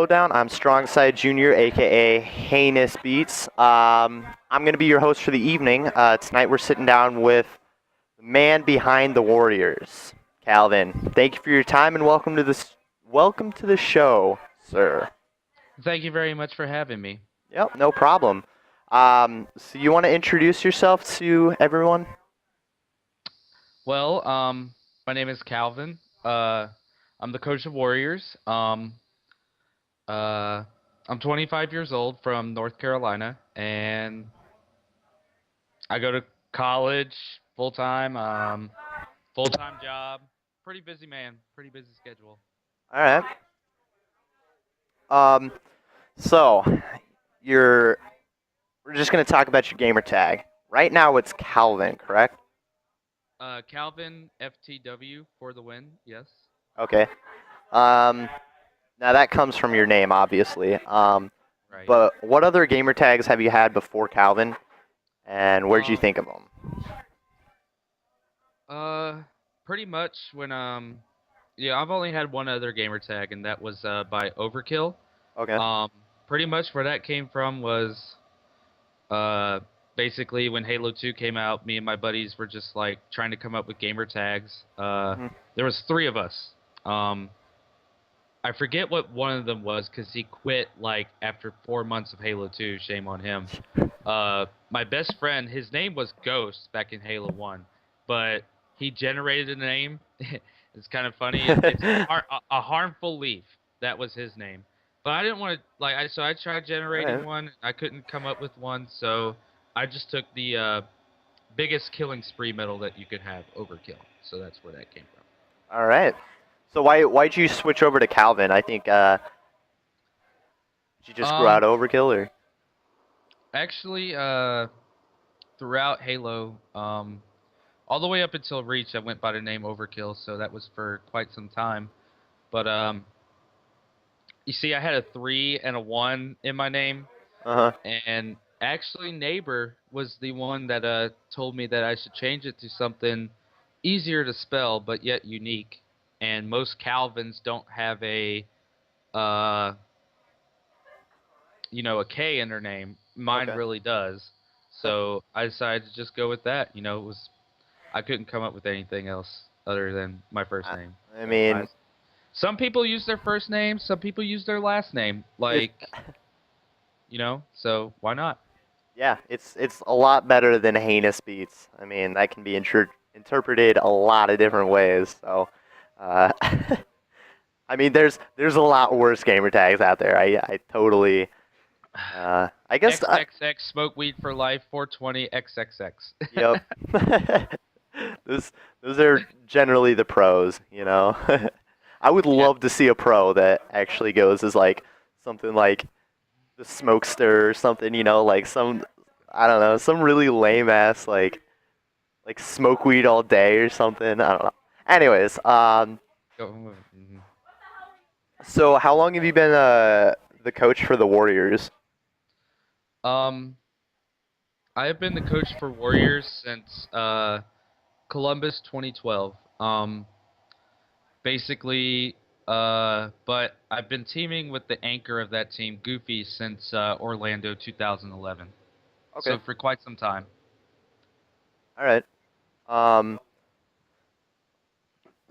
Lowdown. I'm Strongside Junior, aka Heinous Beats. I'm gonna be your host for the evening. Tonight we're sitting down with the man behind the Warriors, Kalvin. Thank you for your time and welcome to the show, sir. Thank you very much for having me. Yep, no problem. So you want to introduce yourself to everyone? Well, my name is Calvin. I'm the coach of Warriors. Uh, I'm 25 years old from North Carolina, and I go to college full time. Full time job. Pretty busy man. Pretty busy schedule. All right. Um, so you're we're just gonna talk about your gamer tag. Right now it's Calvin, correct? Calvin FTW for the win. Yes. Okay. Um, Now that comes from your name, obviously. Right. But what other gamer tags have you had before Calvin, and where'd you Um. think of them? Uh. Pretty much when Yeah, I've only had one other gamer tag, and that was by Overkill. Okay. Um, Pretty much where that came from was uh, basically when Halo 2 came out, me and my buddies were just like trying to come up with gamer tags. Hmm. There was three of us. Um, I forget what one of them was because he quit like after 4 months of Halo 2. Shame on him. My best friend, his name was Ghost back in Halo 1, but he generated a name. It's kind of funny. It's a harmful leaf. That was his name. But I didn't want to so I tried All generating right. one. I couldn't come up with one, so I just took the biggest killing spree medal that you could have, Overkill. So that's where that came from. All right. So why'd you switch over to Calvin? I think did you just grow out Um, overkill or? Actually, throughout Halo, all the way up until Reach, I went by the name Overkill, so that was for quite some time. But you see, I had a three and a one in my name, Uh huh. and actually, Neighbor was the one that told me that I should change it to something easier to spell but yet unique. And most Calvins don't have uh, a K in their name. Mine Okay. really does. So I decided to just go with that. I couldn't come up with anything else other than my first I, name. I So mean, some people use their first name, some people use their last name. it. So why not? Yeah, it's a lot better than heinous beats. I mean, that can be interpreted a lot of different ways. So, uh, I mean, there's a lot worse gamer tags out there. I totally. I guess. XXX smoke weed for life 420 XXX. Yep. those those are generally the pros. I would Yeah, love to see a pro that actually goes as like something like the smokester or something. Like some I don't know, some really lame ass like smoke weed all day or something. I don't know. Anyways, mhm. so how long have you been the coach for the Warriors? Um, I have been the coach for Warriors since Columbus 2012. Basically, but I've been teaming with the anchor of that team, Goofy, since Orlando 2011. Okay. So for quite some time. All right. Um,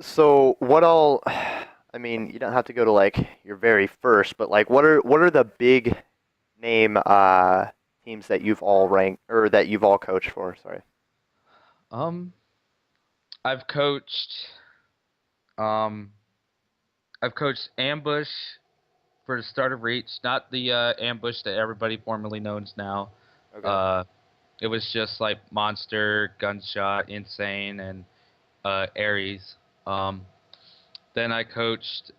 so what all? I mean, you don't have to go to like your very first, but like, what are the big name teams that you've all ranked or that you've all coached for? Sorry. Um, I've coached um, I've coached Ambush for the start of Reach, not the Ambush that everybody formerly knows now. Okay. Uh, it was just like Monster, Gunshot, Insane, and Ares. Um, then I coached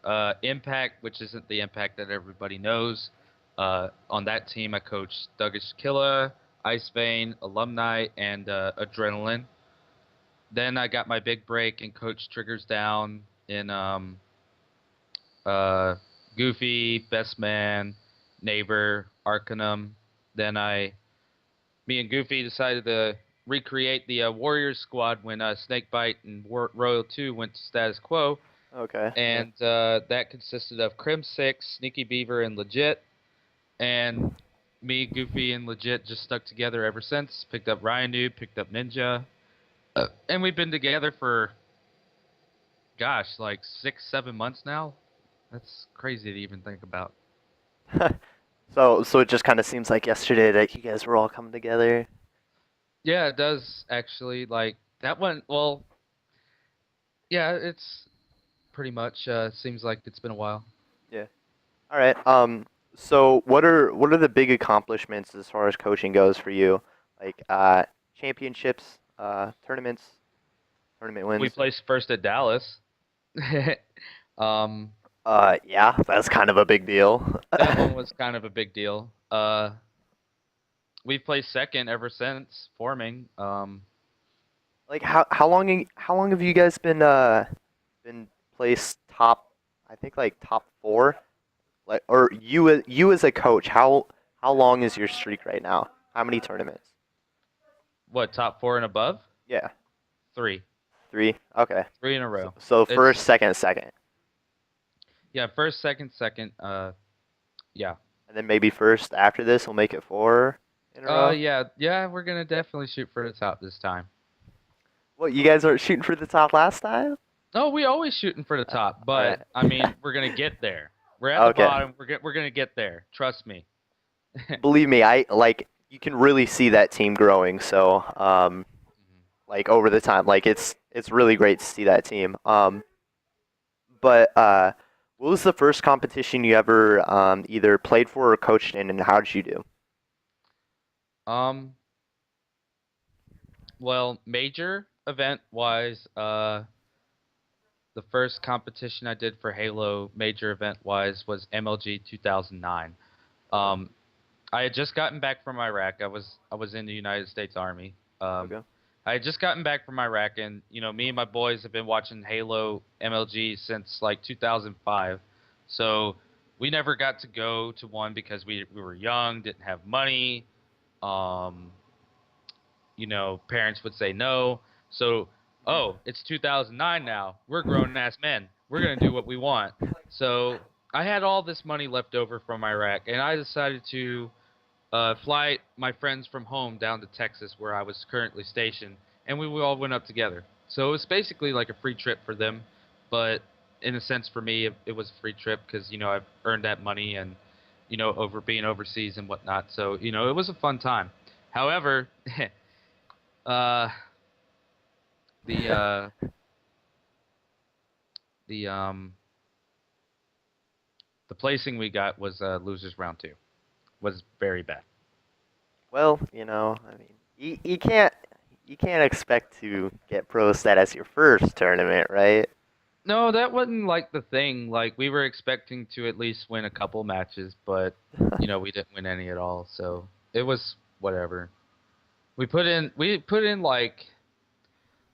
Impact, which isn't the Impact that everybody knows. On that team, I coached Thuggish Killer, Ice Vein, Alumni, and Adrenaline. Then I got my big break and coached Triggers Down in uh, Goofy, Best Man, Neighbor, Arcanum. Then me and Goofy decided to recreate the Warriors squad when Snakebite and Royal 2 went to status quo. Okay. Yeah. and that consisted of Crim Six, Sneaky Beaver, and Legit. And me, Goofy, and Legit just stuck together ever since. Picked up Ryan Noob, picked up Ninja, and we've been together for gosh, like 6, 7 months now. That's crazy to even think about. So it just kind of seems like yesterday that you guys were all coming together. Yeah, it does actually. Like that one. Well, yeah, it's pretty much. Seems like it's been a while. Yeah. All right. So what are the big accomplishments as far as coaching goes for you? Like championships, tournaments, tournament We wins. placed first at Dallas. um, Yeah, that's kind of a big deal. that one was kind of a big deal. We've placed second ever since forming. Like how long have you guys been placed top? I think like top four. Like or you as a coach, how long is your streak right now? How many tournaments? What, top four and above? Yeah, Three, three. Okay. 3 in a row. So It's first, second, second, yeah, first, second, second. Yeah. and then maybe first after this we'll make it four in a row. Yeah, yeah. We're gonna definitely shoot for the top this time. What, you guys weren't shooting for the top last time? No, we always shooting for the top, All but right. I mean, we're gonna get there. We're at the Okay. bottom. We're gonna get there. Trust me. Believe me, I like you can really see that team growing. So like over the time, like it's really great to see that team. But what was the first competition you ever either played for or coached in, and how did you do? Um, well, major event wise, the first competition I did for Halo, major event wise, was MLG 2009. Oh, Um, I had just gotten back from Iraq. I was in the United States Army. okay. I had just gotten back from Iraq, and me and my boys have been watching Halo MLG since like 2005. So we never got to go to one because we were young, didn't have money. Um, Parents would say no. So, oh, it's 2009 now. We're grown ass men. We're gonna do what we want. So I had all this money left over from Iraq, and I decided to fly my friends from home down to Texas, where I was currently stationed, and we all went up together. So it was basically like a free trip for them, but in a sense for me, it was a free trip because I've earned that money and over being overseas and whatnot. So it was a fun time. However, uh, the the the placing we got was losers round two. Was very bad. Well, I mean, you can't expect to get pro stat as your first tournament, right? No, that wasn't like the thing. Like we were expecting to at least win a couple matches, but we didn't win any at all. So it was whatever. We put in like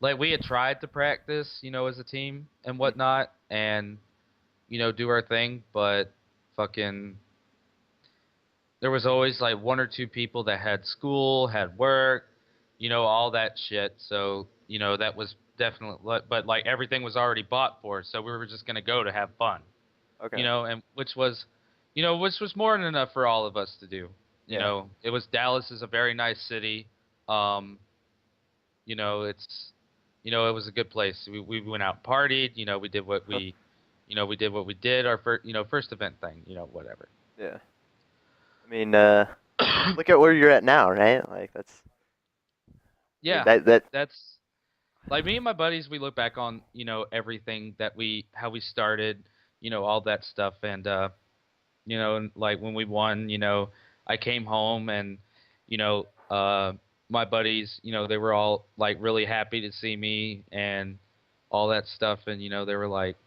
we had tried to practice, as a team and whatnot, and do our thing, but fucking there was always like one or two people that had school, had work, all that shit. So, that was definitely, but like everything was already bought for, so we were just gonna go to have fun, Okay. and which was more than enough for all of us to do. Yeah. It was Dallas is a very nice city. Um, it's, it was a good place. We went out and partied. We did what we did what we did. Our first event thing. Whatever. Yeah. I mean, look at where you're at now, right? Like I mean Yeah, that. that's like me and my buddies. We look back on everything that how we started, all that stuff, and and like when we won, I came home and you know my buddies, they were all like really happy to see me and all that stuff, and they were like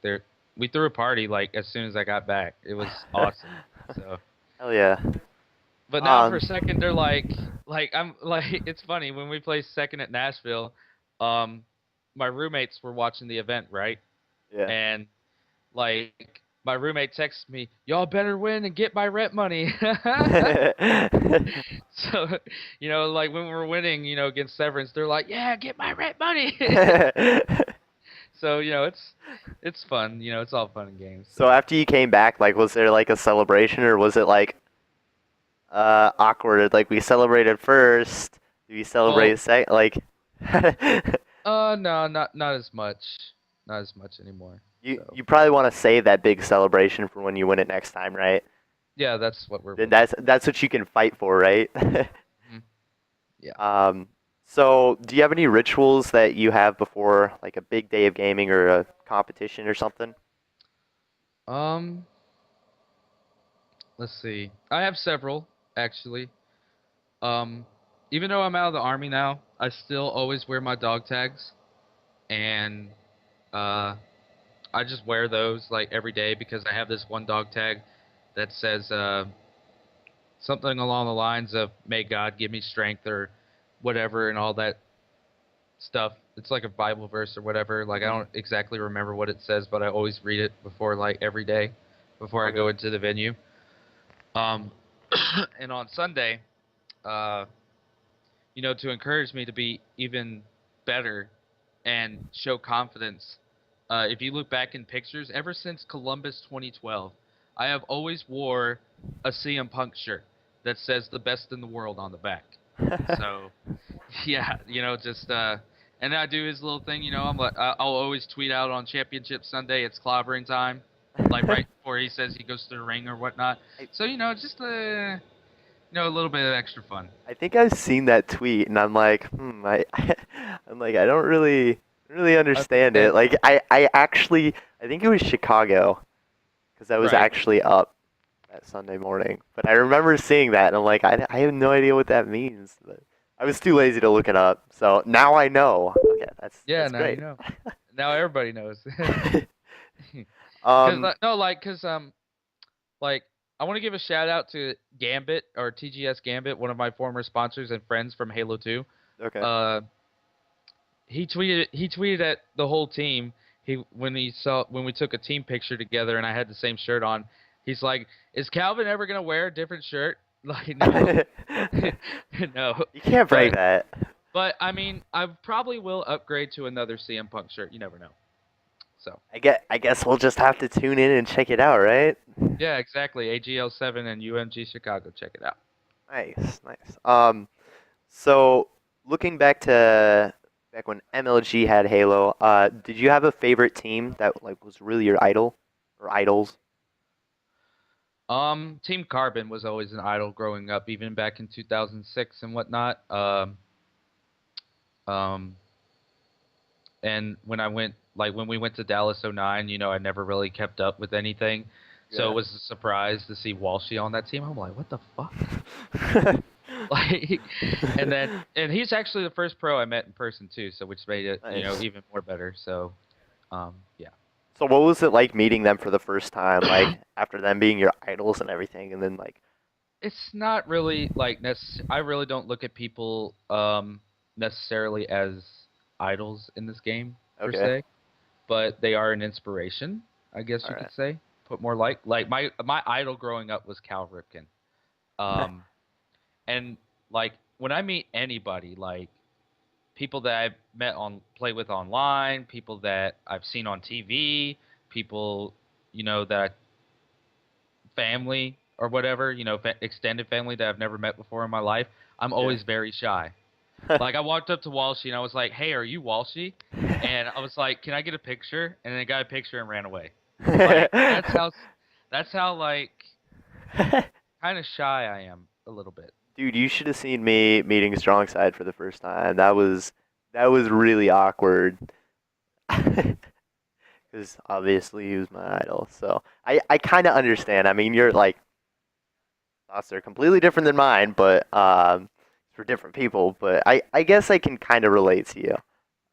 we threw a party like as soon as I got back. It was awesome. So. Hell yeah. But now for Um. a second they're like I'm like it's funny when we placed second at Nashville, um, my roommates were watching the event, right? Yeah. And like my roommate texts me, "Y'all better win and get my rent money." So, like when we're winning, against Severance, they're like, "Yeah, get my rent money." So it's fun. It's all fun and games. So after you came back, like, was there like a celebration, or was it like awkward? Like we celebrated first, do we celebrate Well, second? Like, no, not as much, not as much anymore. So you probably want to save that big celebration for when you win it next time, right? yeah, that's what we're Then waiting for. that's what you can fight for, right? Mhm. Yeah. Um, so do you have any rituals that you have before like a big day of gaming or a competition or something? Um, let's see. I have several actually. Um, even though I'm out of the army now, I still always wear my dog tags, and uh, I just wear those like every day because I have this one dog tag that says something along the lines of "May God give me strength" or whatever, and all that stuff. It's like a Bible verse or whatever. Like I Hmm. don't exactly remember what it says, but I always read it before like every day before I Okay. go into the venue. Um, and on Sunday, uh, to encourage me to be even better and show confidence. If you look back in pictures, ever since Columbus 2012, I have always wore a CM Punk shirt that says "the best in the world" on the back. So yeah, just and I do his little thing. I'm like, I'll always tweet out on Championship Sunday. It's clobbering time, like right before he says he goes to the ring or whatnot. I, So just a little bit of extra fun. I think I've seen that tweet, and I'm like, I'm like, I don't really I understand it. and Like, I think it was Chicago, because I was right. actually up that Sunday morning. But I remember seeing that, and I'm like, I have no idea what that means. But I was too lazy to look it up, so now I know. Okay, Yeah, that's now you great. know. Now everybody knows. Cause um, no, like I want to give a shout out to Gambit or TGS Gambit, one of my former sponsors and friends from Halo 2. okay. Uh, he tweeted at the whole team. When we took a team picture together and I had the same shirt on. He's like, "Is Calvin ever gonna wear a different shirt?" Like, no, no. You can't break But that. I mean, I probably will upgrade to another CM Punk shirt. You never know. So I guess we'll just have to tune in and check it out, right? yeah, exactly. AGL7 and UMG Chicago. Check it out. Nice, nice. So looking back when MLG had Halo, did you have a favorite team that like was really your idol or idols? Team Carbon was always an idol growing up, even back in 2006 and whatnot. Um, and when we went to Dallas '09, I never really kept up with anything, so it Yeah. was a surprise to see Walshy on that team. I'm like, what the fuck? Like, and he's actually the first pro I met in person too, so which made it Nice. even more better. So, yeah. So what was it like meeting them for the first time, like after them being your idols and everything, and then like, It's not really like I really don't look at people necessarily as idols in this game per okay, se, but they are an inspiration, I guess all you right. could say. Put more like my idol growing up was Cal Ripken. Um and like when I meet anybody, like people that I've play with online, people that I've seen on TV, people that family or whatever, extended family that I've never met before in my life, I'm Yeah. always very shy. Like I walked up to Walshy and I was like, "Hey, are you Walshy?" And I was like, "Can I get a picture?" And then I got a picture and ran away. Like that's how like kind of shy I am a little bit. Dude, you should have seen me meeting Strong Side for the first time. That was really awkward. Because obviously he was my idol. So I kind of understand. I mean, your like thoughts are completely different than mine, but for different people. But I guess I can kind of relate to you.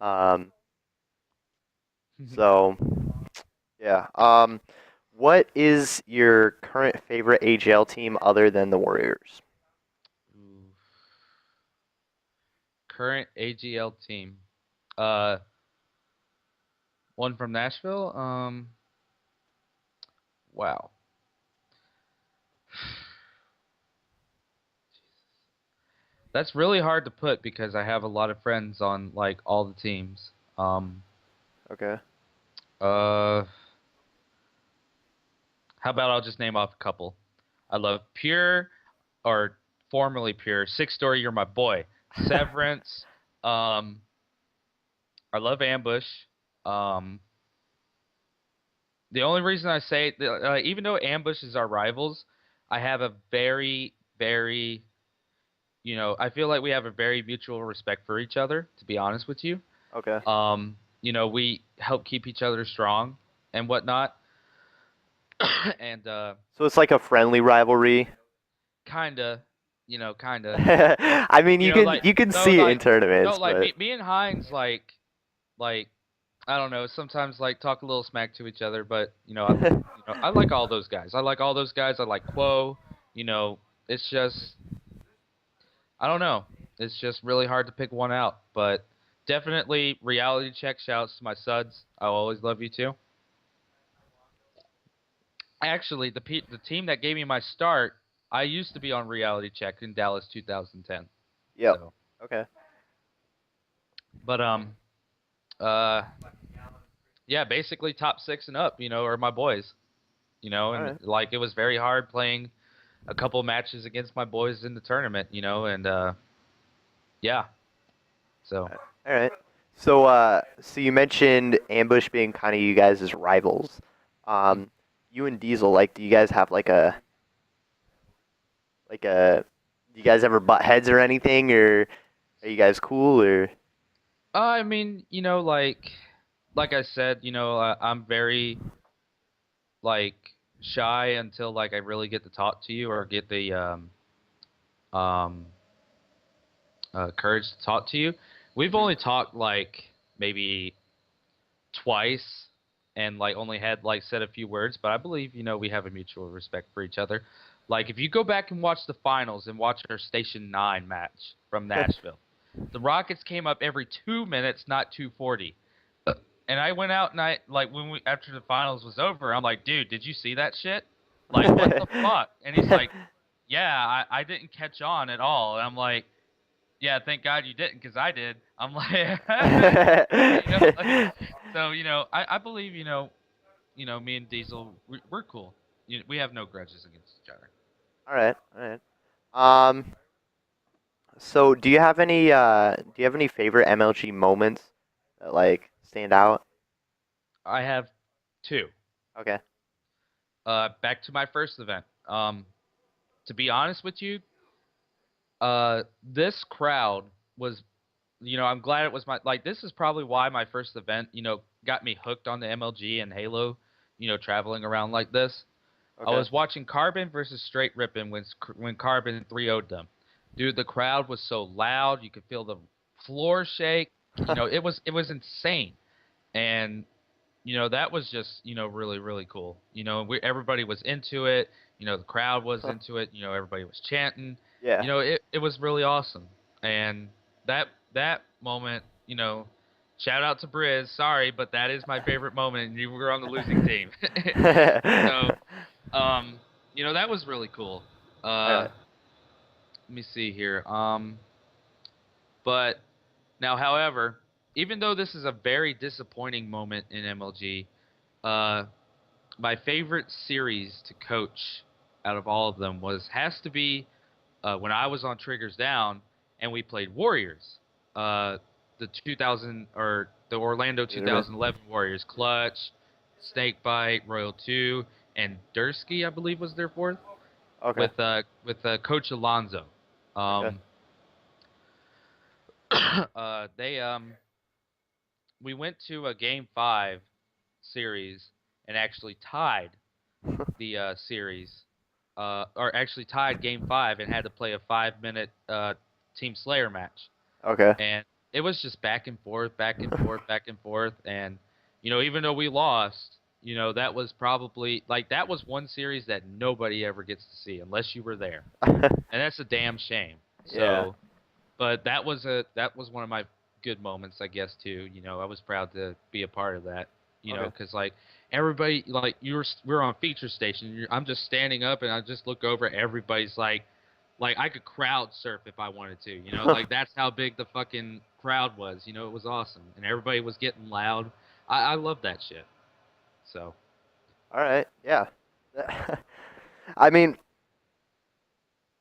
Um, so yeah. What is your current favorite AGL team other than the Warriors? Ooh. Current AGL team. Uh, one from Nashville. Wow. That's really hard to put because I have a lot of friends on like all the teams. Um, Okay. Uh, how about I'll just name off a couple. I love Pure, or formerly Pure. Six Story, you're my boy. Severance. Um, I love Ambush. Um, the only reason I say, even though Ambush is our rivals, I have a very, very, I feel like we have a very mutual respect for each other. To be honest with you, Okay. we help keep each other strong and whatnot, and So it's like a friendly rivalry. kinda, kinda, I mean, like you can no, see it in like no, tournaments, like but me and Hines, like I don't know, sometimes like talk a little smack to each other, but I like all those guys. I like all those guys. I like Quo. You know, it's just I don't know. It's just really hard to pick one out, but definitely reality check. Shouts to my suds. I'll always love you too. Actually, the team that gave me my start, I used to be on reality check in Dallas 2010. yep. So, Okay. but uh yeah, basically top 6 and up, are my boys. All And right. like it was very hard playing a couple matches against my boys in the tournament, and yeah. So, All right. So so you mentioned Ambush being kind of you guys as rivals. Um, you and Diesel, like, do you guys have like a do you guys ever butt heads or anything, or are you guys cool or? I mean, like I said, I'm very like shy until like I really get to talk to you or get the um courage to talk to you. We've Mhm. only talked like maybe twice and like only had like said a few words, but I believe we have a mutual respect for each other. Like if you go back and watch the finals and watch our Station 9 match from Nashville, the Rockets came up every 2 minutes, not 240. And I went out and I like when we after the finals was over, I'm like, dude, did you see that shit? Like what the fuck? And he's like, yeah, I didn't catch on at all. And I'm like, yeah, thank God you didn't, because I did. I'm like, like, so I believe me and Diesel, we're cool. We have no grudges against each other. All right. All right. Um, so do you have any favorite MLG moments that like stand out? I have two. Okay. Back to my first event. To be honest with you, this crowd was, I'm glad it was my like. This is probably why my first event, got me hooked on the MLG and Halo. Traveling around like this. I Okay. was watching Carbon versus Straight Rippin' when Carbon 3-0'd them. Dude, the crowd was so loud, you could feel the floor shake. It was insane. And that was just, really really cool. Everybody was into it. The crowd was into it. Everybody was chanting. Yeah. It was really awesome. And that moment, shout out to Briz. Sorry, but that is my favorite moment, and you were on the losing team. So, um, that was really cool. All Uh, right. Let me see here. But now, however, even though this is a very disappointing moment in MLG, uh, my favorite series to coach out of all of them has to be when I was on Triggers Down and we played Warriors. The 2000 or the Orlando Leaderman. 2011 Warriors, Clutch, Snakebite, Royal 2, and Dursky, I believe was their fourth Okay. with Coach Alonzo. Okay. Um, they we went to a Game 5 series and actually tied the series, or actually tied Game 5 and had to play a 5-minute Team Slayer match. Okay. And it was just back and forth, back and forth, back and forth. And even though we lost, that was probably like that was one series that nobody ever gets to see unless you were there, and that's a damn shame. Yeah. So, but that was one of my good moments, I guess too. I was proud to be a part of that. Okay. Because like everybody, like we're on feature station. I'm just standing up and I just look over. Everybody's like I could crowd surf if I wanted to. Like that's how big the fucking crowd was. It was awesome, and everybody was getting loud. I love that shit. So All right. Yeah. I mean,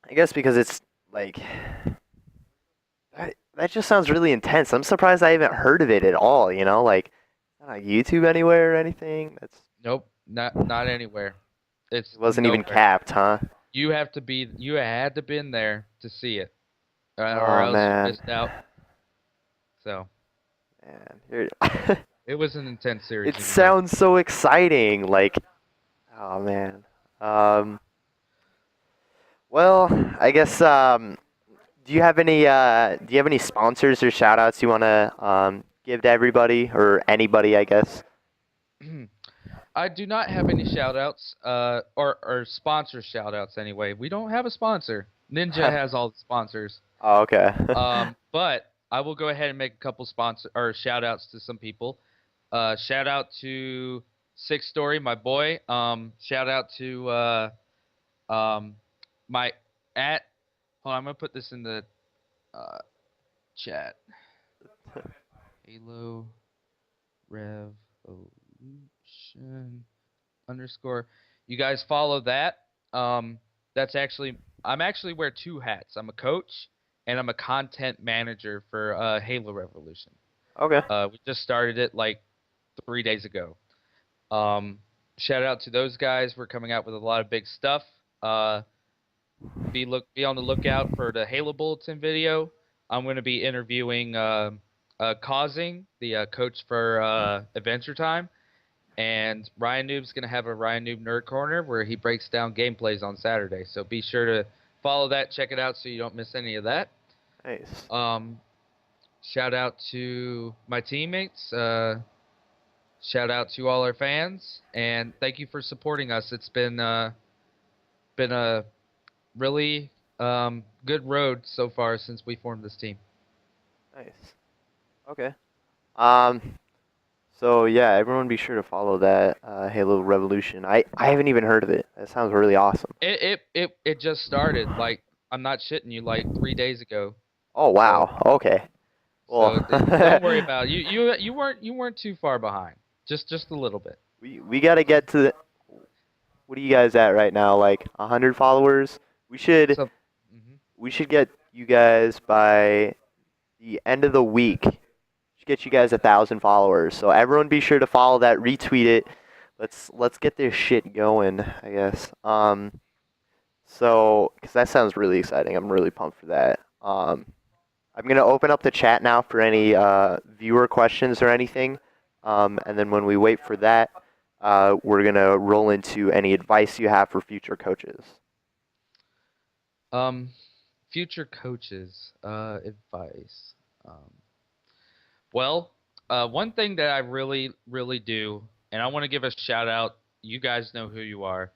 I guess because it's like that just sounds really intense. I'm surprised I haven't heard of it at all. Like not on YouTube anywhere or anything. nope, not anywhere. It's It wasn't even nowhere. capped, huh? You had to been there to see it, or Oh else you man, missed out. So man, it was an intense series, it even though. sounds so exciting. Like, oh man. Um, well, I guess. Do you have any sponsors or shout outs you want to give to everybody or anybody? I guess. I do not have any shout outs, or sponsor shout outs anyway. We don't have a sponsor. Ninja has all the sponsors. Oh, okay. But I will go ahead and make a couple sponsor or shout outs to some people. Shout out to Six Story, my boy. Shout out to um, my at. Hold on, I'm gonna put this in the uh, chat. Halo Revolution underscore. You guys follow that. That's actually I'm actually wear two hats. I'm a coach and I'm a content manager for Halo Revolution. Okay. We just started it like 3 days ago. Um, Shout out to those guys. We're coming out with a lot of big stuff. Uh, be on the lookout for the Halo Bulletin video. I'm going to be interviewing Causing, the coach for Adventure Time. And Ryan Noob's going to have a Ryan Noob Nerd Corner where he breaks down gameplays on Saturday. So be sure to follow that, check it out so you don't miss any of that. Nice. Um, Shout out to my teammates. Shout out to all our fans. And thank you for supporting us. It's been a really good road so far since we formed this team. Nice. Okay. Um. So yeah, everyone be sure to follow that Halo Revolution. I haven't even heard of it. That sounds really awesome. It just started. Like I'm not shitting you. Like 3 days ago. Oh So wow. Okay. Well, don't worry about it. You weren't too far behind. Just a little bit. we gotta get to what are you guys at right now? Like 100 followers? We should So mhm. we should get you guys by the end of the week. Should get you guys 1,000 followers. So everyone be sure to follow that, retweet it. Let's get this shit going, I guess. So because that sounds really exciting. I'm really pumped for that. I'm gonna open up the chat now for any viewer questions or anything. And then when we wait for that, we're gonna roll into any advice you have for future coaches. um future coaches advice. Um well, one thing that I really do, and I want to give a shout out. You guys know who you are.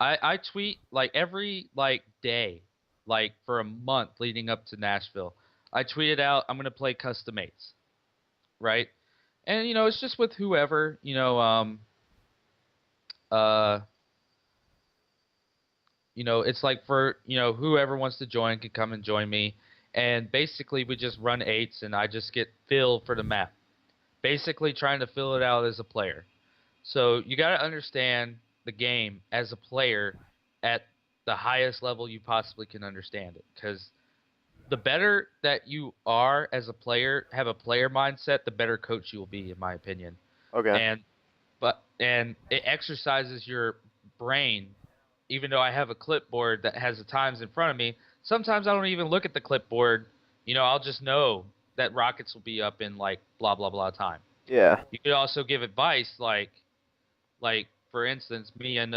I tweet like every like day, like for a month leading up to Nashville. I tweeted out I'm gonna play custom eights, right? And it's just with whoever, uh it's like for whoever wants to join can come and join me. And basically we just run eights and I just get filled for the map. Basically trying to fill it out as a player. So you got to understand the game as a player at the highest level you possibly can understand it, because the better that you are as a player, have a player mindset, the better coach you will be, in my opinion. Okay. And it exercises your brain. Even though I have a clipboard that has the times in front of me, sometimes I don't even look at the clipboard. I'll just know that rockets will be up in like blah blah blah time. Yeah. You could also give advice like for instance, me and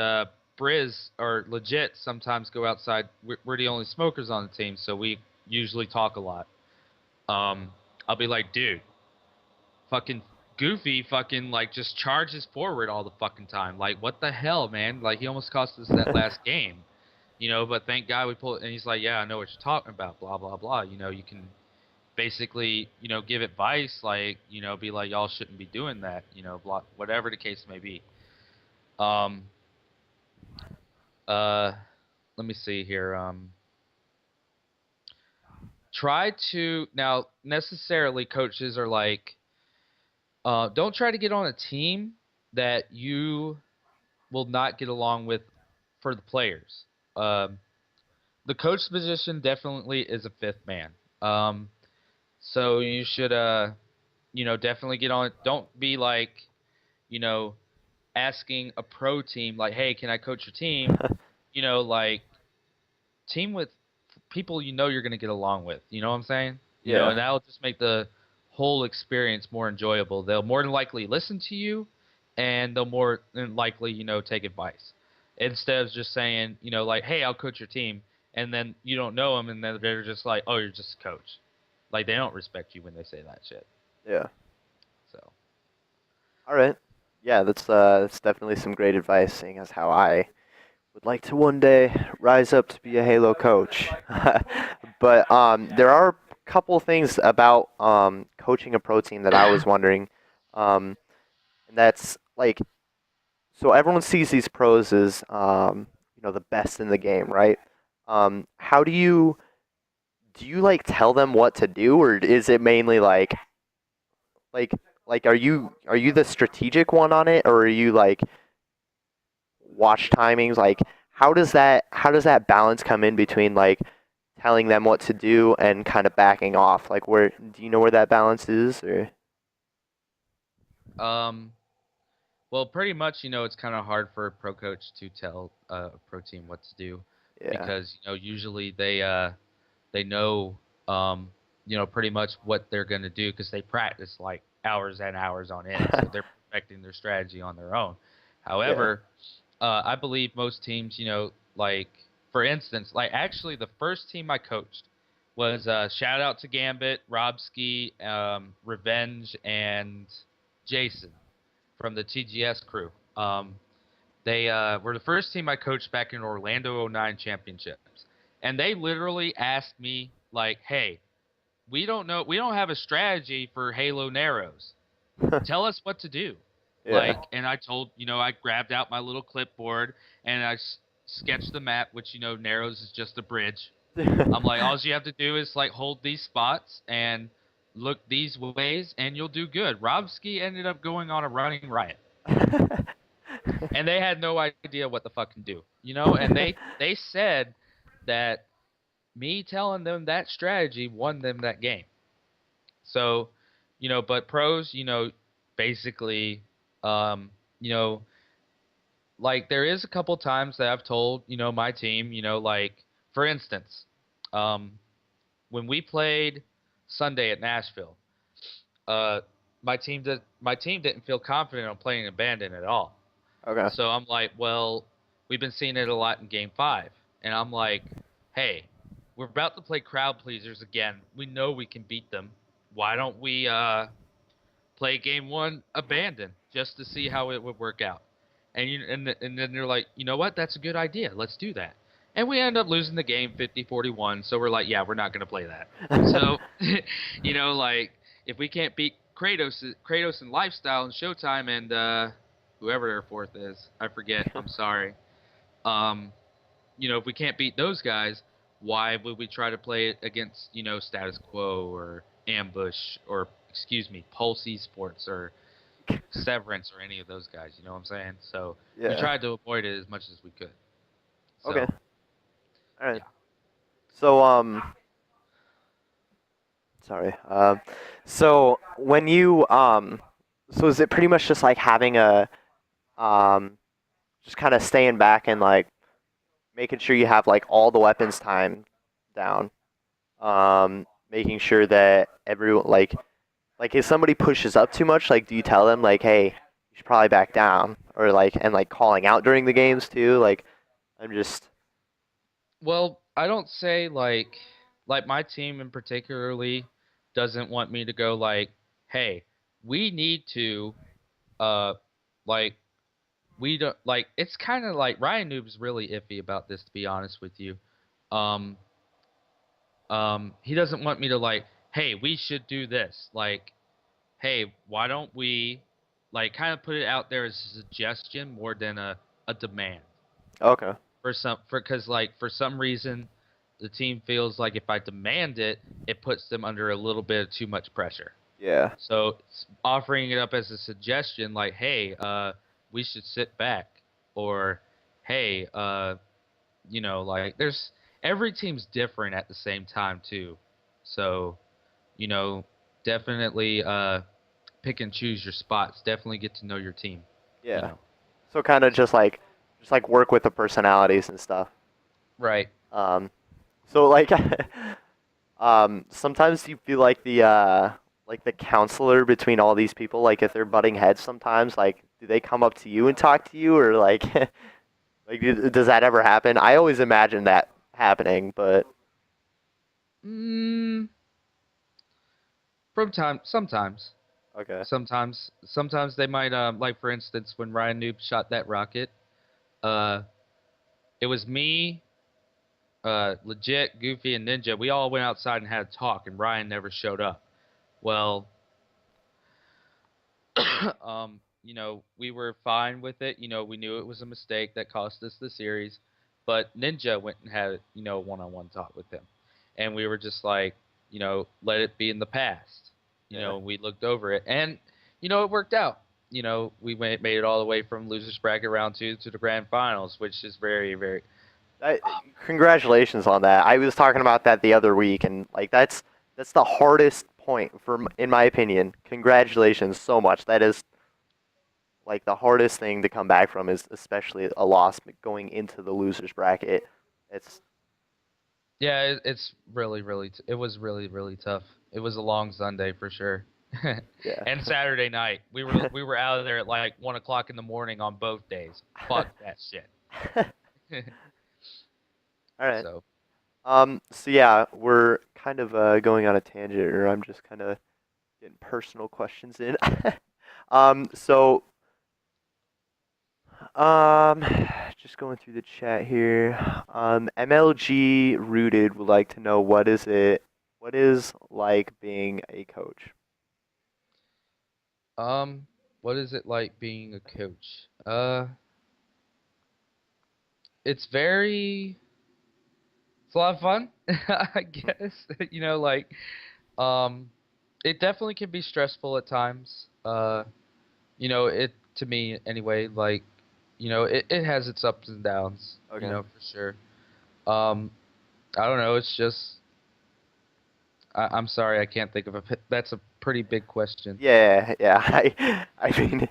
Briz are legit. Sometimes go outside. We're the only smokers on the team, so we usually talk a lot. I'll be like, dude, fucking Goofy, fucking like just charges forward all the fucking time. Like, what the hell, man? Like, he almost cost us that last game, But thank God we pulled. And he's like, yeah, I know what you're talking about. Blah blah blah. You can basically, give advice, like, be like, y'all shouldn't be doing that. Blah, whatever the case may be. Um, Uh, Let me see here. Try to now necessarily coaches are like, don't try to get on a team that you will not get along with for the players. Um, the coach position definitely is a fifth man. So you should definitely get on it. Don't be like, you know, asking a pro team like, "Hey, can I coach your team?" Like team with people you're going to get along with. You know what I'm saying? Yeah. And that'll just make the whole experience more enjoyable. They'll more than likely listen to you, and they'll more than likely, take advice instead of just saying, like, "Hey, I'll coach your team," and then you don't know them, and then they're just like, "Oh, you're just a coach." Like they don't respect you when they say that shit. Yeah. So, All right. Yeah, that's definitely some great advice, seeing as how I would like to one day rise up to be a Halo coach. But there are a couple things about coaching a pro team that I was wondering, and that's like, so everyone sees these pros as the best in the game, right? How do you like tell them what to do, or is it mainly like like are you the strategic one on it, or are you like watch timings? Like how does that balance come in between like telling them what to do and kind of backing off? Like where do you know where that balance is, or um, well, pretty much, it's kind of hard for a pro coach to tell a pro team what to do yeah. because usually they know pretty much what they're going to do because they practice like hours and hours on end, so they're perfecting their strategy on their own. Yeah. However, I believe most teams, like for instance, like actually the first team I coached was shout out to Gambit, Robski, Revenge, and Jason from the TGS crew. They were the first team I coached back in Orlando '09 championships, and they literally asked me like, "Hey, we don't have a strategy for Halo Narrows. Tell us what to do." Yeah. And I told, I grabbed out my little clipboard and I sketched the map, which Narrows is just a bridge. I'm like, all you have to do is like hold these spots and look these ways, and you'll do good. Robski ended up going on a running riot, and they had no idea what the fuck to do, And they said that me telling them that strategy won them that game. So, but pros, basically, um, you know, like there is a couple times that I've told, my team, like for instance, um, when we played Sunday at Nashville, uh, my team didn't feel confident on playing abandon at all. Okay. So I'm like, well, we've been seeing it a lot in Game 5. And I'm like, hey, we're about to play crowd pleasers again. We know we can beat them. Why don't we play Game 1 abandon just to see how it would work out? And then they're like, you know what? That's a good idea. Let's do that. And we end up losing the game 50-41. So we're like, yeah, we're not going to play that. So, like if we can't beat Kratos and Lifestyle and Showtime and whoever their fourth is, I forget. I'm sorry. Um, if we can't beat those guys, why would we try to play it against Status Quo or Ambush or excuse me, Pulse Esports or Severance or any of those guys? You know what I'm saying? So we Yeah. tried to avoid it as much as we could. Okay. So All right. yeah. So sorry. So when you so is it pretty much just like having a um just kind of staying back and like making sure you have like all the weapons time down, making sure that everyone like if somebody pushes up too much, like do you tell them like, hey, you should probably back down, or like and like calling out during the games too? Like I'm just Well, I don't say like my team in particularly doesn't want me to go like, hey, we need to uh like we don't like it's kind of like Ryan Noob's really iffy about this to be honest with you. Um he doesn't want me to like, hey, we should do this. Like, hey, why don't we like kind of put it out there as a suggestion more than a demand. okay. For cuz like for some reason the team feels like if I demand it, it puts them under a little bit of too much pressure. Yeah. So offering it up as a suggestion, like, hey, we should sit back, or hey, like there's every team's different at the same time too. So, you know, definitely pick and choose your spots. Definitely get to know your team. You Yeah. know. So kind of just like work with the personalities and stuff. Right. Um, so like, sometimes you feel like the counselor between all these people, like if they're butting heads sometimes, like do they come up to you and talk to you, or like like does that ever happen? I always imagine that happening, but Mm, sometimes, okay. sometimes they might like for instance when Ryan Noob shot that rocket, uh, it was me, legit, Goofy, and Ninja. We all went outside and had a talk, and Ryan never showed up. Well, we were fine with it. We knew it was a mistake that cost us the series, but Ninja went and had a one-on-one talk with him, and we were just like, let it be in the past. Yeah. We looked over it, and it worked out. We made it all the way from losers bracket round two to the grand finals, which is very, very. I, Congratulations on that. I was talking about that the other week, and like that's the hardest point in my opinion. Congratulations so much. That is like the hardest thing to come back from is especially a loss going into the losers bracket. It's Yeah, it's really, really. It was really, really tough. It was a long Sunday for sure, yeah. and Saturday night. We were out of there at like 1 o'clock in the morning on both days. Fuck that shit. All right. So, So yeah, we're kind of going on a tangent, or I'm just kind of getting personal questions in. So Um, just going through the chat here. MLG Rooted would like to know what is like being a coach? um, what is it like being a coach? It's very. It's a lot of fun, I guess. Like, um, it definitely can be stressful at times. It to me anyway. Like, it has its ups and downs. Okay. For sure. Um, I don't know. It's just I'm sorry, I can't think of a. That's a pretty big question. Yeah, yeah. I mean,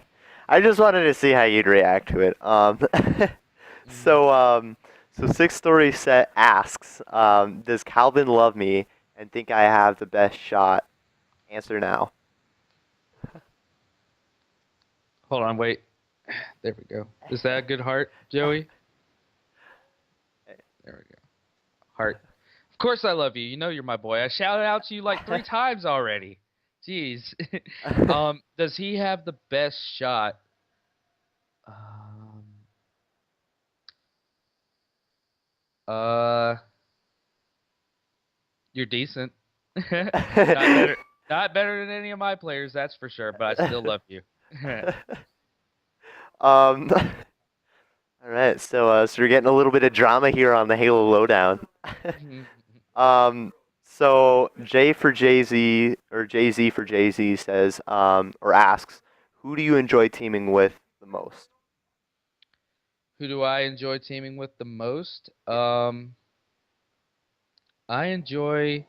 I just wanted to see how you'd react to it. Mm. So so Six Story Set asks, does Calvin love me and think I have the best shot? Answer now. Hold on, wait. There we go. Is that a good heart, Joey? There we go. Heart. Of course I love you. You know you're my boy. I shouted out to you like 3 times already. Jeez. Does he have the best shot? Um, uh, you're decent. Not better. Not better than any of my players, that's for sure. But I still love you. Um, all right, so we're getting a little bit of drama here on the Halo Lowdown. um, so J for Jay Z or Jay Z for Jay Z says or asks, who do you enjoy teaming with the most? Who do I enjoy teaming with the most? Yeah. I enjoy.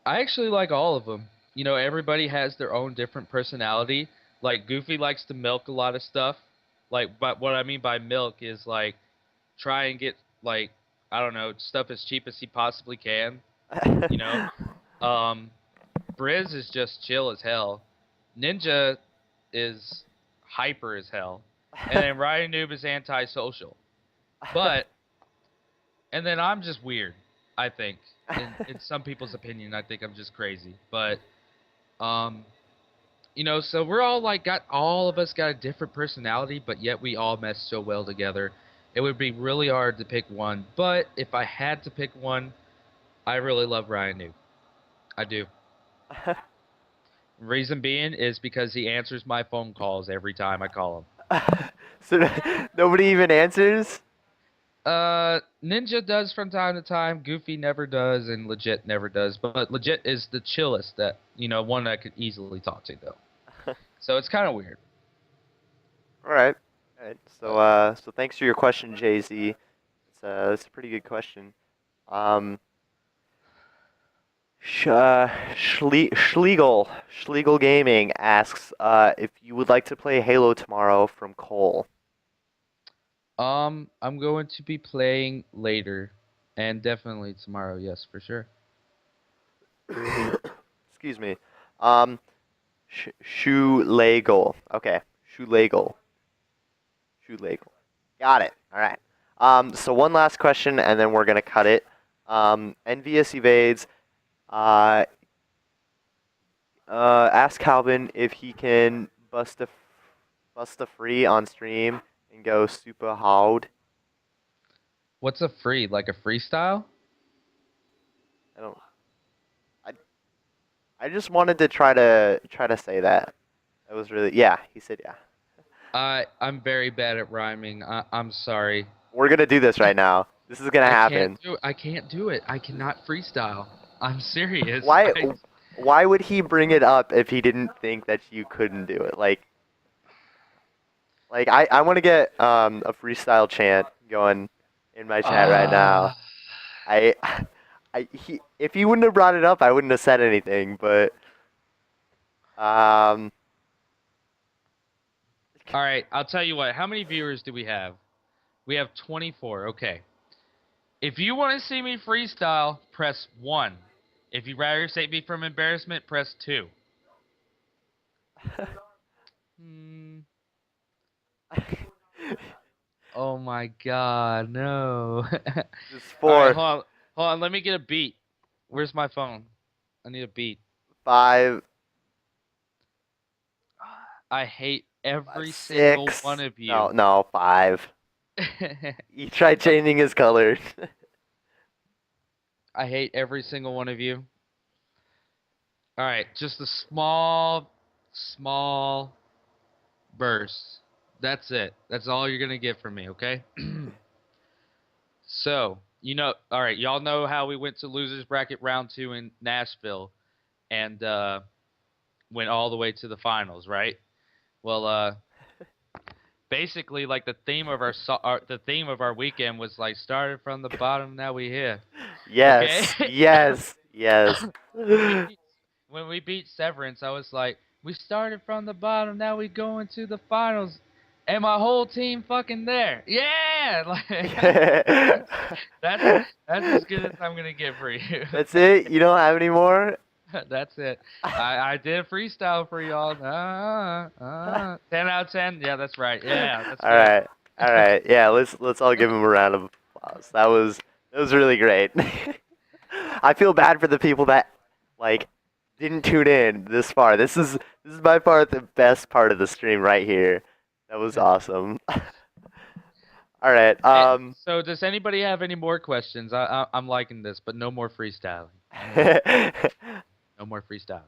I actually like all of them. Everybody has their own different personality. Like Goofy likes to milk a lot of stuff. Like, but what I mean by milk is like try and get like I don't know stuff as cheap as he possibly can. You know. Um, Briz is just chill as hell. Ninja is hyper as hell, and then Ryan Noob is antisocial. But and then I'm just weird. I think in some people's opinion, I think I'm just crazy. But um, so we're all like got all of us got a different personality, but yet we all mesh so well together. It would be really hard to pick one, but if I had to pick one, I really love Ryan Noob. I do. Reason being is because he answers my phone calls every time I call So nobody even answers? Ninja does from time to time. Goofy never does, and Legit never does. But Legit is the chillest that one I could easily talk to though. So it's kind of weird. All right. All right. So But so thanks for your question, Jay Z. It's a pretty good question. Um, Schlegel Gaming asks if you would like to play Halo tomorrow from Cole. I'm going to be playing later, and definitely tomorrow. Yes, for sure. Excuse me. Um, Schlegel. Okay, Schlegel. Schlegel. Got it. All right. So one last question, and then we're gonna cut it. Envious Evades. Uh, ask Calvin if he can bust a free on stream and go super hard. What's a free? Like a freestyle? I don't. I, I just wanted to try to say that. That was really yeah. He said yeah. I'm very bad at rhyming. I'm sorry. We're gonna do this right now. This is gonna I can't happen. do it. I can't do it. I cannot freestyle. I'm serious. Why? Why would he bring it up if he didn't think that you couldn't do it? Like I want to get a freestyle chant going in my chat right now. Ah. I if he wouldn't have brought it up, I wouldn't have said anything. But um, All right, I'll tell you what. How many viewers do we have? We have 24. Okay. If you want to see me freestyle, press 1. If you'd rather save me from embarrassment, press 2. Hmm. Oh my god, no. just All right, four, hold on. Hold on, let me get a beat. Where's my phone? I need a beat. 5, I hate every single one 6. of No, you. no, 5. He tried changing his colors. I hate every single one of you. All right, just a small burst. That's it. That's all you're gonna get from me, okay? So, all right, y'all know how we went to losers bracket round 2 in Nashville and went all the way to the finals, right? Well, basically, like the theme of our weekend was like started from the bottom, now we here, okay? Yes, yes, yes. when we beat when we beat Severance, I was like, we started from the bottom, now we going to the finals, and my whole team fucking there. Yeah, like that's that's as good as I'm gonna get for you. That's it? You don't have any more? That's it. I did a freestyle for y'all. 10 out of 10. Yeah, that's right. Yeah, that's All good. right. All right. Yeah, let's all give him a round of applause. That was really great. I feel bad for the people that like didn't tune in this far. This is by far the best part of the stream right here. That was awesome. All right. So, does anybody have any more questions? I'm liking this, but no more freestyling. No more freestyling.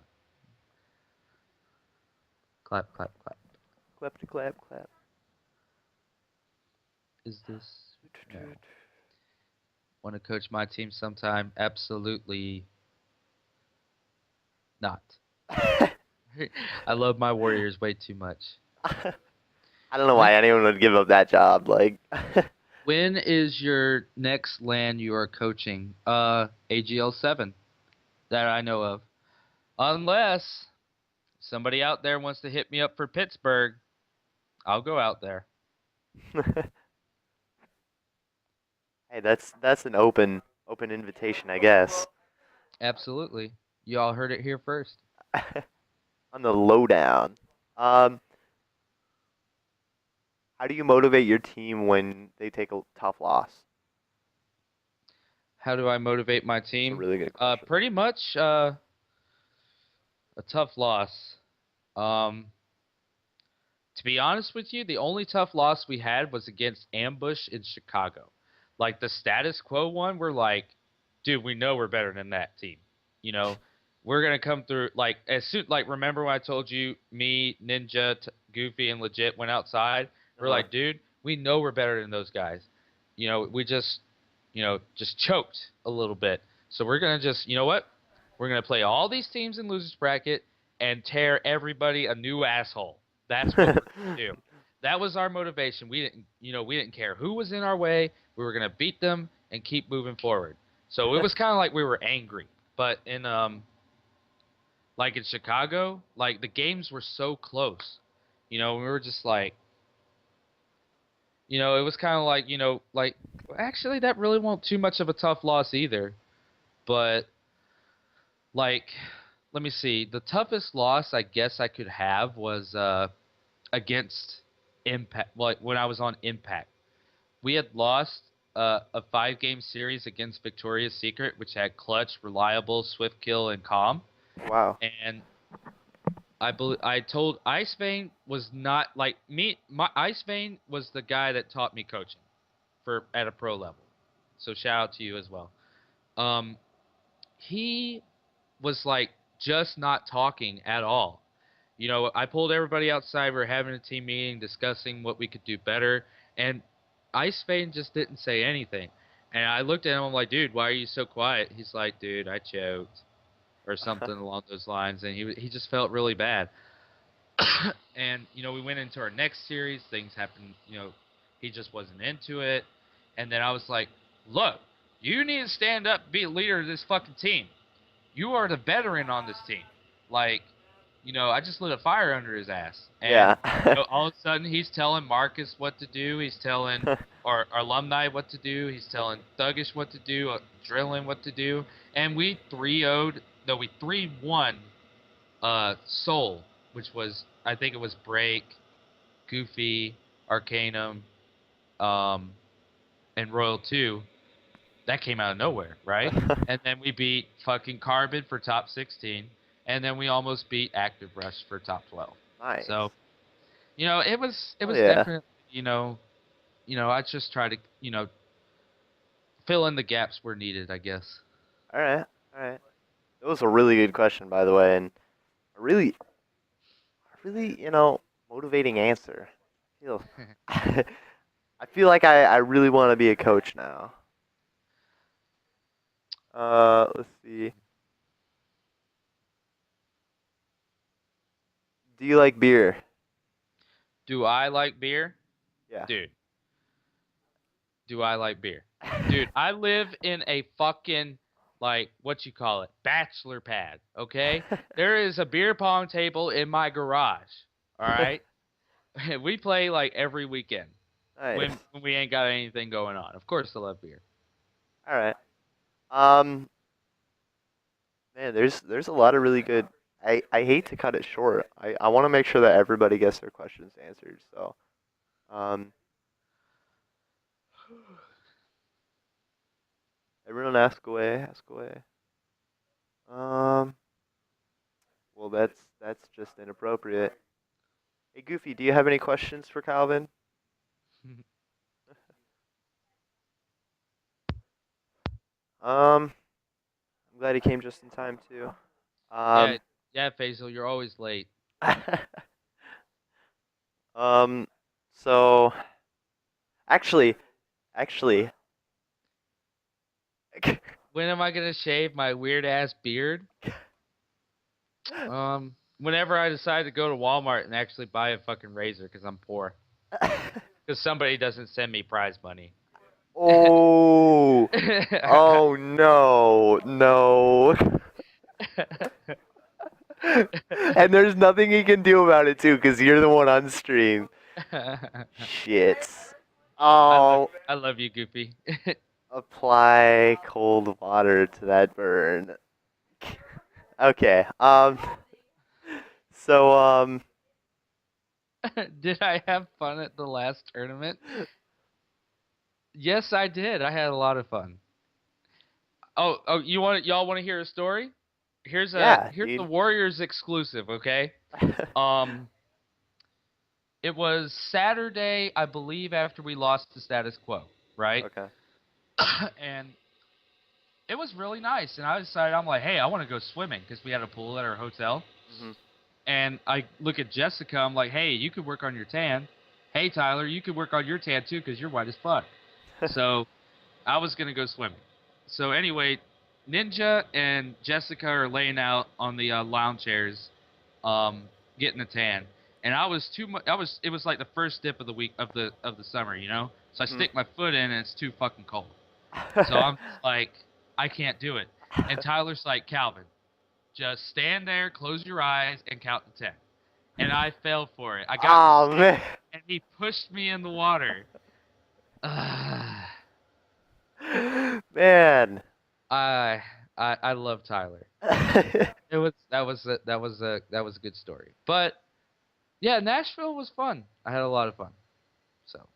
Clap, clap, clap. clap to clap clap. Is this? No. Want to coach my team sometime? Absolutely not. I love my Warriors way too much. I don't know why anyone would give up that job. Like, When is your next LAN you are coaching? AGL 7 that I know of. Unless somebody out there wants to hit me up for Pittsburgh, I'll go out there. hey, that's an open invitation, I guess. Absolutely. You all heard it here first. On the lowdown. Um, how do you motivate your team when they take a tough loss? How do I motivate my That's a team? really good question. Pretty much a tough loss. Um, to be honest with you, the only tough loss we had was against Ambush in Chicago. Like the status quo one, we're like, dude, we know we're better than that team. You know, we're gonna come through. Like as soon, like remember when I told you, me, Ninja, Goofy, and Legit went outside. We're Uh-huh. like, dude, we know we're better than those guys. we just, just choked a little bit. So we're gonna just, you know what? We're gonna play all these teams in losers bracket and tear everybody a new asshole. That's what we're gonna do. That was our motivation. We didn't care who was in our way. We were gonna beat them and keep moving forward. So it was kind of like we were angry. But like in Chicago, like the games were so close. We were just like, it was kind of like, like actually that really wasn't too much of a tough loss either. But like, let me see. The toughest loss I guess I could have was against Impact. Like when I was on Impact, we had lost a 5-game series against Victoria's Secret, which had Clutch, Reliable, Swift Kill, and Calm. Wow. And I told Ice Vein was not like me. My Ice Vein was the guy that taught me coaching for at a pro level. So shout out to you as well. Um, he was like just not talking at all. I pulled everybody outside. We are having a team meeting, discussing what we could do better, and Ice Vein just didn't say anything. And I looked at him. I'm like, dude, why are you so quiet? He's like, dude, I choked or something along those lines, and he just felt really bad. And we went into our next series. Things happened. He just wasn't into it. And then I was like, look, you need to stand up, be a leader of this fucking team. You are the veteran on this team. Like, I just lit a fire under his ass. Yeah. And all of a sudden he's telling Marcus what to do. He's telling our alumni what to do. He's telling Thuggish what to do, Drillin what to do. And we 3-0'd, no, we 3-1 Soul, which was, I think it was Break, Goofy, Arcanum, um, and Royal 2. That came out of nowhere, right? And then we beat fucking Carbon for top 16, and then we almost beat Active Rush for top 12. Nice. So, it Oh was yeah. definitely, I just try to, fill in the gaps where needed, I guess. All right. All right. That was a really good question, by the way, and a really, motivating answer. I feel, I feel like I really want to be a coach now. Let's see. Do you like beer? Do I like beer? Yeah. Dude, do I like beer? Dude, I live in a fucking, like, what you call it, bachelor pad, okay? There is a beer pong table in my garage, all right? We play like every weekend Nice. when we ain't got anything going on. Of course I love beer. All right. Um, Man, there's a lot of really good. I hate to cut it short. I want to make sure that everybody gets their questions answered. So, um, everyone ask away, ask away. Um, well, that's just inappropriate. Hey, Goofy, do you have any questions for Calvin? I'm glad he came just in time too. Yeah, Um, yeah, Faisal, you're always late. um, so actually, When am I gonna shave my weird ass beard? Whenever I decide to go to Walmart and actually buy a fucking razor because I'm poor. Because somebody doesn't send me prize money. oh, oh no, no. And there's nothing he can do about it too, cause you're the one on stream. Shit. Oh, I love you, Goofy. apply cold water to that burn. Okay. So Did I have fun at the last tournament? Yes, I did. I had a lot of fun. Oh, y'all want to hear a story? yeah, Here's the dude. Warriors exclusive, okay? Um, it was Saturday, I believe, after we lost to Status Quo, right? Okay. And it was really nice. And I decided, I'm like, hey, I want to go swimming because we had a pool at our hotel. Mhm. And I look at Jessica, I'm like, hey, you could work on your tan. Hey, Tyler, you could work on your tan too because you're white as fuck. So I was gonna go swimming. So anyway, Ninja and Jessica are laying out on the lounge chairs, um, getting a tan, and I was too much. I was. It was like the first dip of the week of the summer, you know. So I Mhm. stick my foot in, and it's too fucking cold. So I'm just like, I can't do it. And Tyler's like, Calvin, just stand there, close your eyes, and count to 10. And I fell for it. I got to Oh 10, man. and he pushed me in the water. I Man. I I love Tyler. That was a good story. But yeah, Nashville was fun. I had a lot of fun. So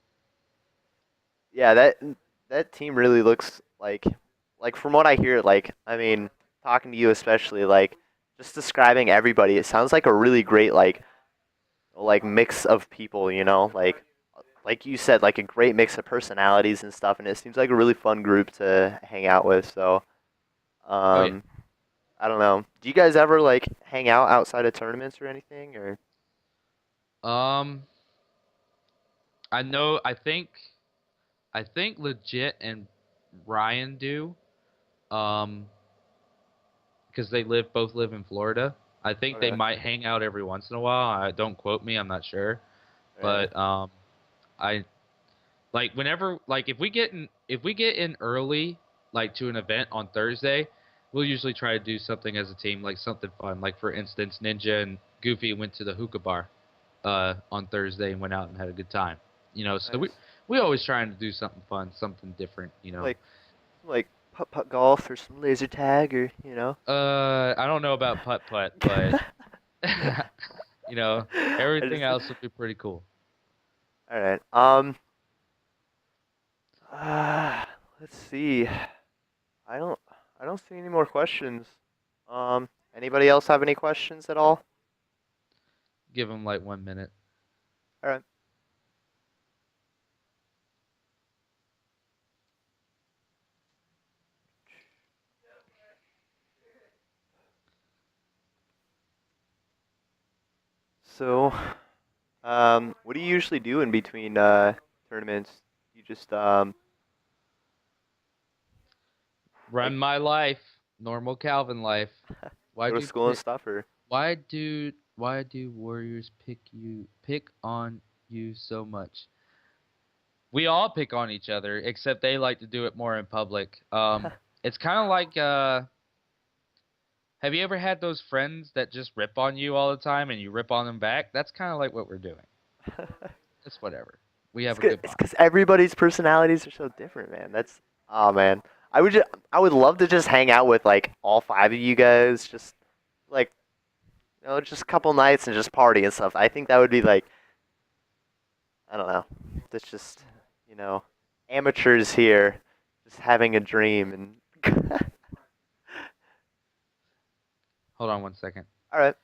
Yeah, that team really looks like from what I hear, like I mean, talking to you especially, like just describing everybody, it sounds like a really great like mix of people, you know, like you said, like a great mix of personalities and stuff, and it seems like a really fun group to hang out with. So, oh yeah. um, I don't know. Do you guys ever like hang out outside of tournaments or anything, or? Um I know I think legit and Ryan do. Um because they both live in Florida. I think they Okay. might hang out every once in a while. Don't quote me, I'm not sure. Right. But I like whenever like if we get in early like to an event on Thursday, we'll usually try to do something as a team, like something fun. Like for instance, Ninja and Goofy went to the hookah bar on Thursday and went out and had a good time. You know, so Nice. we always trying to do something fun, something different, you know. Like putt golf or some laser tag or you know. I don't know about putt putt, but you know, I everything just else would be pretty cool. all right. Let's see. I don't I don't see any more questions. Anybody else have any questions at all? Give them like 1 minute. All right. So, what do you usually do in between tournaments? You just Run like my life, normal Calvin life. Why go to do school and stuff, or why do Warriors pick on you so much? We all pick on each other, except they like to do it more in public. It's kind of like have you ever had those friends that just rip on you all the time and you rip on them back? That's kind of like what we're doing. It's whatever. We have a good it's bond. because everybody's personalities are so different, man. That's oh man. I would love to just hang out with like all five of you guys, just like just a couple nights and just party and stuff. I think that would be like I don't know. That's just you know amateurs here, just having a dream and. Hold on 1 second. All right.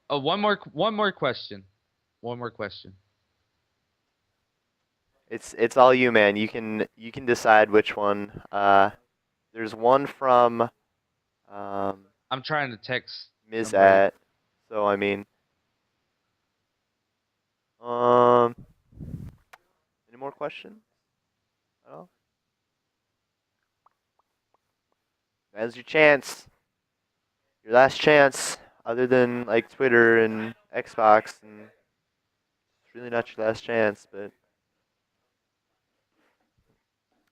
Oh, one more question. One more question. It's all you, man. You can decide which one. There's one from um, I'm trying to text somebody. Mizat. So I mean, um, any more questions at all? Now's your chance. Your last chance. Other than like Twitter and Xbox, and it's really not your last chance. But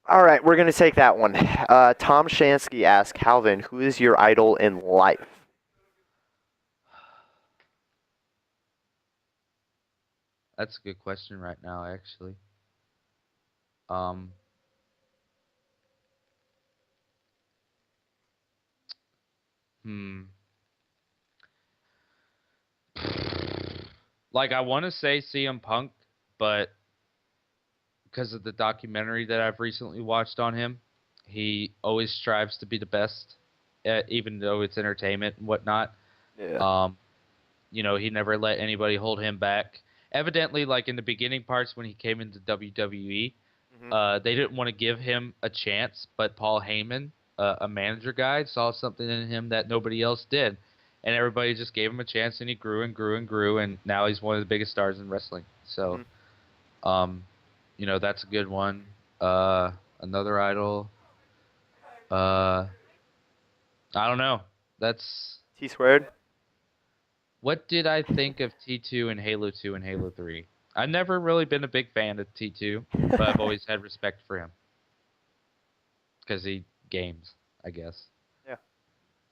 all right, we're gonna take that one. Tom Shansky asks Calvin, "Who is your idol in life?" That's a good question right now, actually. Um, hmm. Like I want to say CM Punk, but because of the documentary that I've recently watched on him, he always strives to be the best, even though it's entertainment and whatnot. Yeah. Um, you know, he never let anybody hold him back. Evidently, like in the beginning parts when he came into WWE, Hmm. they didn't want to give him a chance, but Paul Heyman, a manager guy, saw something in him that nobody else did, and everybody just gave him a chance, and he grew and grew and grew, and now he's one of the biggest stars in wrestling. So, Hmm. um, you know, that's a good one. Uh, Another idol. I don't know. That's T squared. what did I think of T2 and Halo 2 and Halo 3? I've never really been a big fan of T2, but I've always had respect for him because he games, I guess. Yeah.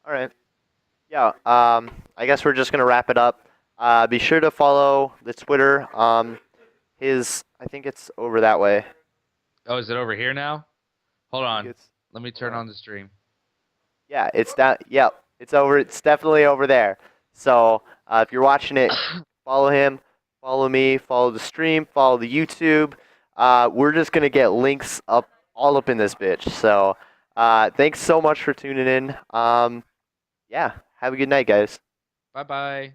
All right. Yeah. I guess we're just gonna wrap it up. Be sure to follow the Twitter. I think it's over that way. Oh, is it over here now? Hold I think on. it's. Let me turn Uh, on the stream. yeah, it's down. Yep, it's over. It's definitely over there. So if you're watching it, follow him, follow me, follow the stream, follow the YouTube. We're just gonna get links up all up in this bitch. So thanks so much for tuning in. Yeah, have a good night, guys. Bye bye.